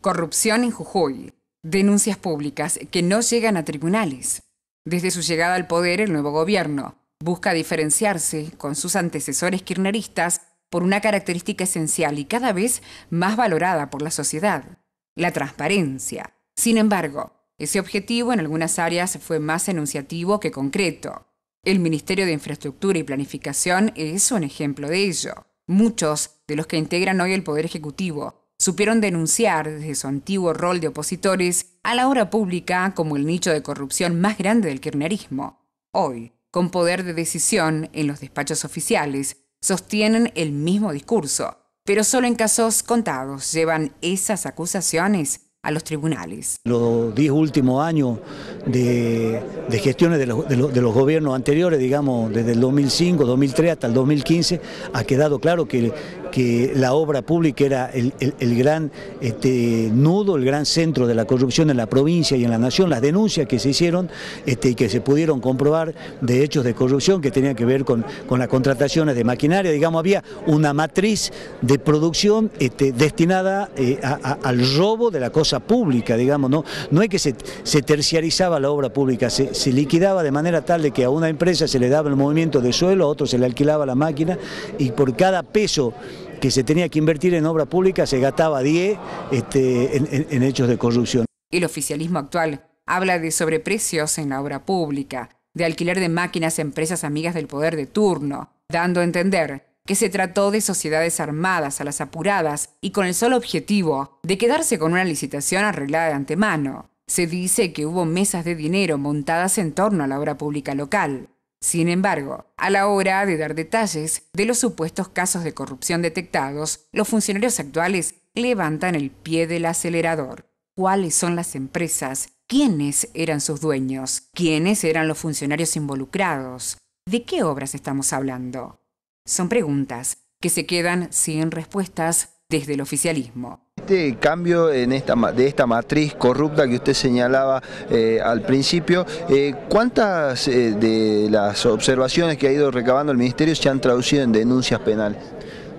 Corrupción en Jujuy. Denuncias públicas que no llegan a tribunales. Desde su llegada al poder, el nuevo gobierno busca diferenciarse con sus antecesores kirchneristas por una característica esencial y cada vez más valorada por la sociedad: la transparencia. Sin embargo, ese objetivo en algunas áreas fue más enunciativo que concreto. El Ministerio de Infraestructura y Planificación es un ejemplo de ello. Muchos de los que integran hoy el Poder Ejecutivo supieron denunciar desde su antiguo rol de opositores a la obra pública como el nicho de corrupción más grande del kirchnerismo. Hoy, con poder de decisión en los despachos oficiales, sostienen el mismo discurso, pero solo en casos contados llevan esas acusaciones a los tribunales. Los 10 últimos años de gestiones de los gobiernos anteriores, digamos, desde el 2005, 2003 hasta el 2015, ha quedado claro que la obra pública era el gran nudo, el gran centro de la corrupción en la provincia y en la nación. Las denuncias que se hicieron y que se pudieron comprobar de hechos de corrupción que tenían que ver con las contrataciones de maquinaria, digamos, había una matriz de producción destinada al robo de la cosa pública, digamos, no es que se terciarizaba la obra pública, se liquidaba de manera tal de que a una empresa se le daba el movimiento de suelo, a otro se le alquilaba la máquina, y por cada peso que se tenía que invertir en obra pública se gastaba 10 en hechos de corrupción. El oficialismo actual habla de sobreprecios en la obra pública, de alquiler de máquinas a empresas amigas del poder de turno, dando a entender que se trató de sociedades armadas a las apuradas y con el solo objetivo de quedarse con una licitación arreglada de antemano. Se dice que hubo mesas de dinero montadas en torno a la obra pública local. Sin embargo, a la hora de dar detalles de los supuestos casos de corrupción detectados, los funcionarios actuales levantan el pie del acelerador. ¿Cuáles son las empresas? ¿Quiénes eran sus dueños? ¿Quiénes eran los funcionarios involucrados? ¿De qué obras estamos hablando? Son preguntas que se quedan sin respuestas desde el oficialismo. Este cambio de esta matriz corrupta que usted señalaba al principio, ¿cuántas de las observaciones que ha ido recabando el Ministerio se han traducido en denuncias penales?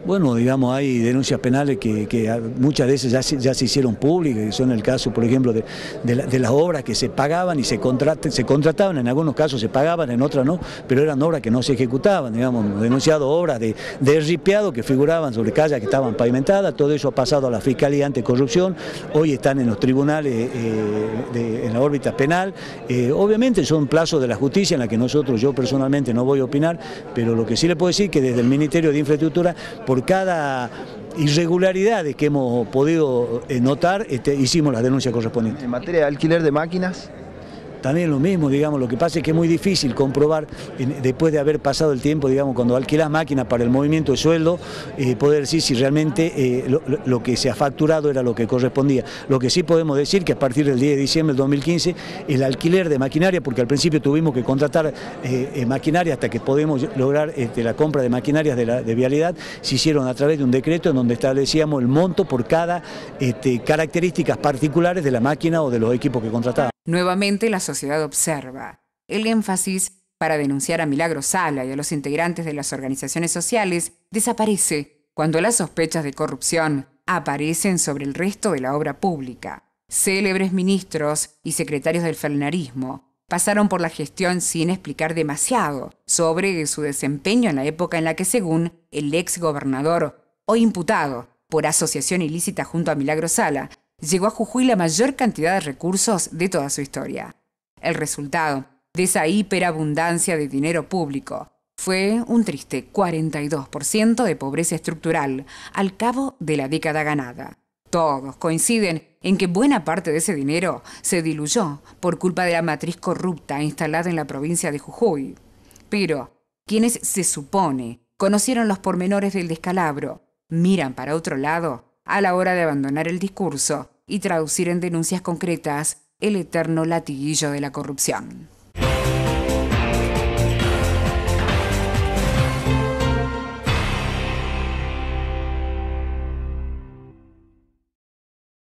Bueno, digamos, hay denuncias penales que muchas veces ya se hicieron públicas, que son el caso, por ejemplo, de las obras que se pagaban y se contrataban, en algunos casos se pagaban, en otras no, pero eran obras que no se ejecutaban, digamos, denunciado obras de ripiado que figuraban sobre calles que estaban pavimentadas. Todo eso ha pasado a la Fiscalía Anticorrupción, hoy están en los tribunales en la órbita penal. Obviamente son plazos de la justicia en la que yo personalmente no voy a opinar, pero lo que sí le puedo decir es que desde el Ministerio de Infraestructura, por cada irregularidad que hemos podido notar, hicimos las denuncias correspondientes. ¿En materia de alquiler de máquinas? También lo mismo, digamos, lo que pasa es que es muy difícil comprobar, después de haber pasado el tiempo, digamos, cuando alquilás máquinas para el movimiento de sueldo, poder decir si realmente lo que se ha facturado era lo que correspondía. Lo que sí podemos decir que a partir del 10 de diciembre del 2015, el alquiler de maquinaria, porque al principio tuvimos que contratar maquinaria hasta que podemos lograr la compra de maquinarias de vialidad, se hicieron a través de un decreto en donde establecíamos el monto por cada características particulares de la máquina o de los equipos que contratábamos. Nuevamente la sociedad observa. El énfasis para denunciar a Milagro Sala y a los integrantes de las organizaciones sociales desaparece cuando las sospechas de corrupción aparecen sobre el resto de la obra pública. Célebres ministros y secretarios del fernarismo pasaron por la gestión sin explicar demasiado sobre su desempeño en la época en la que, según el ex gobernador, hoy imputado por asociación ilícita junto a Milagro Sala, llegó a Jujuy la mayor cantidad de recursos de toda su historia. El resultado de esa hiperabundancia de dinero público fue un triste 42% de pobreza estructural al cabo de la década ganada. Todos coinciden en que buena parte de ese dinero se diluyó por culpa de la matriz corrupta instalada en la provincia de Jujuy. Pero quienes se supone conocieron los pormenores del descalabro miran para otro lado a la hora de abandonar el discurso y traducir en denuncias concretas el eterno latiguillo de la corrupción.